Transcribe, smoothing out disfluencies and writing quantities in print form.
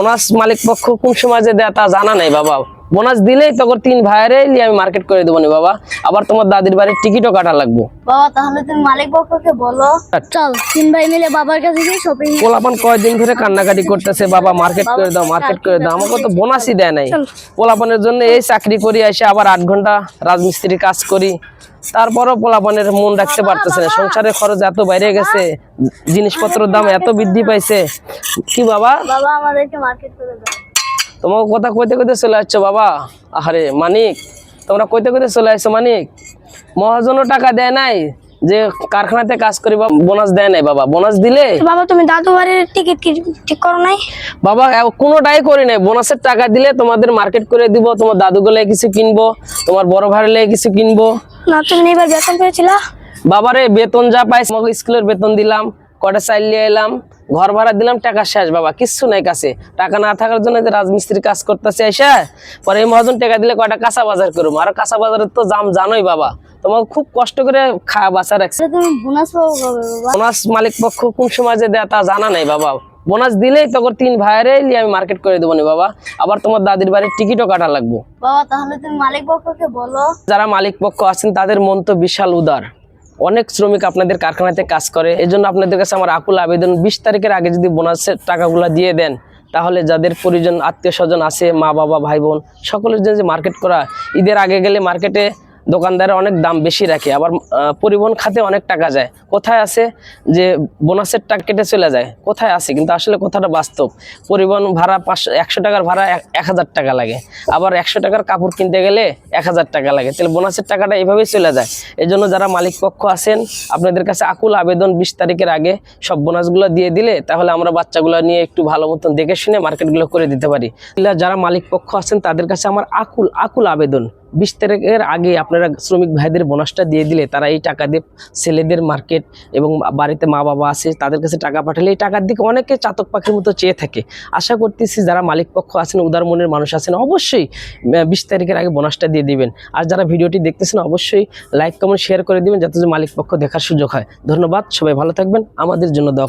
Bonus মালিক পক্ষ কোন সময় যে দেয় তা জানা নাই বাবা। বোনাস দিলেই তখন 3 ভাইয়ারে নিয়ে আমি মার্কেট করে দেবো নি বাবা। আবার তোমার দাদির বাড়ির টিকিটও কাটা লাগবো বাবা। তাহলে তুমি মালিক পক্ষকে বলো, চল 3 ভাই মিলে বাবার কাছে গিয়ে শপিং। পোলাপান কয়দিন ধরে কান্নাকাটি করতেছে, বাবা মার্কেট করে দাও মার্কেট করে দাও। আমাকে তো বোনাসই দেয় নাই। পোলাপানের জন্য এই চাকরি করি এসে আবার 8 ঘন্টা রাজমিস্ত্রি কাজ করি, তারপরও পোলাপানের মন রাখতে পারতেছে না। সংসারের খরচ এত বাইরে গেছে, জিনিসপত্রের দাম এত বৃদ্ধি পাইছে। কি বাবা? বাবা আমাদেরকে মার্কেট করে দাও। তোমার কথা কইতে কইতে চলে আসছো বাবা। আরে মানিক, তোমরা কইতে কইতে চলে আসছো মানিক। মহাজনও টাকা দেয় নাই যে কারখানাতে কাজ করি, বোনাস দেয় নাই বাবা। বোনাস দিলে বাবা তুমি দাদু বাড়ির টিকিট ঠিক করো নাই? বাবা কোনোটাই করি নাই। বোনাসের টাকা দিলে তোমাদের মার্কেট করে দিব, তোমার দাদু গলে কিছু কিনবো, তোমার বড় ভাইয়ের লেগে কিছু কিনবো। না তুমি এবার বেতন পেয়েছিলা? বাবারে বেতন যা পাইছি, আমাকে স্কুলের বেতন দিলাম, কটা চাইল নিয়ে এলাম, ঘর ভাড়া দিলাম, টাকা শেষ বাবা, কিচ্ছু নাই কাছে। টাকা না থাকার জন্য যে রাজমিস্ত্রি কাজ করতেছে এসে, পরে এই মহাজন টাকা দিলে কয়টা কাঁচা বাজার করবো। আর কাঁচা বাজারের তো দাম জানোই বাবা। তোমাকে খুব কষ্ট করে খাওয়া বাঁচা রাখছে। তুমি বোনাস পাবো কবে বাবা? বোনাস মালিক পক্ষ কোন সময় যে দেয় তা জানা নাই বাবা। বোনাস দিলেই তখন 3 ভাইয়ারে নিয়ে আমি মার্কেট করে দেবো নি বাবা। আবার তোমার দাদির বাড়ির টিকিটও কাটা লাগবো। বাবা তাহলে তুমি মালিক পক্ষকে বলো। যারা মালিক পক্ষ আছেন তাদের মন তো বিশাল উদার। অনেক শ্রমিক আপনাদের কারখানাতে কাজ করে, এই জন্য আপনাদের কাছে আমার আকুল আবেদন, 20 তারিখের আগে যদি বোনাসের টাকাগুলো দিয়ে দেন, তাহলে যাদের পরিজন আত্মীয় স্বজন আছে, মা বাবা ভাই বোন সকলের জন্য যে মার্কেট করা, ঈদের আগে গেলে মার্কেটে দোকানদারে অনেক দাম বেশি রাখে, আবার পরিবহন খাতে অনেক টাকা যায়। কোথায় আছে যে বোনাসের টাকা কেটে চলে যায়, কোথায় আছে? কিন্তু আসলে কথাটা বাস্তব। পরিবহন ভাড়া 100 টাকার ভাড়া 1000 টাকা লাগে, আবার 100 টাকার কাপড় কিনতে গেলে 1000 টাকা লাগে। তাহলে বোনাসের টাকাটা এভাবেই চলে যায়। এই জন্য যারা মালিক পক্ষ আছেন আপনাদের কাছে আকুল আবেদন, 20 তারিখের আগে সব বোনাসগুলো দিয়ে দিলে তাহলে আমরা বাচ্চাগুলো নিয়ে একটু ভালো মতন দেখে শুনে মার্কেটগুলো করে দিতে পারি। যারা মালিক পক্ষ আছেন তাদের কাছে আমার আকুল আবেদন, 20 তারিখের আগে আপনারা শ্রমিক ভাইদের বোনাসটা দিয়ে দিলে তারা এই টাকা দিয়ে ছেলেদের মার্কেট এবং বাড়িতে মা বাবা আছে তাদের কাছে টাকা পাঠালে এই টাকার দিকে অনেকে চাতক পাখির মতো চেয়ে থাকে। আশা করতেছি যারা মালিক পক্ষ আছেন, উদার মনের মানুষ আছেন, অবশ্যই 20 তারিখের আগে বোনাসটা দিয়ে দিবেন। আর যারা ভিডিওটি দেখতেছেন অবশ্যই লাইক কমেন্ট শেয়ার করে দিবেন, যাতে মালিক পক্ষ দেখার সুযোগ হয়। ধন্যবাদ, সবাই ভালো থাকবেন, আমাদের জন্য দোয়া করবেন।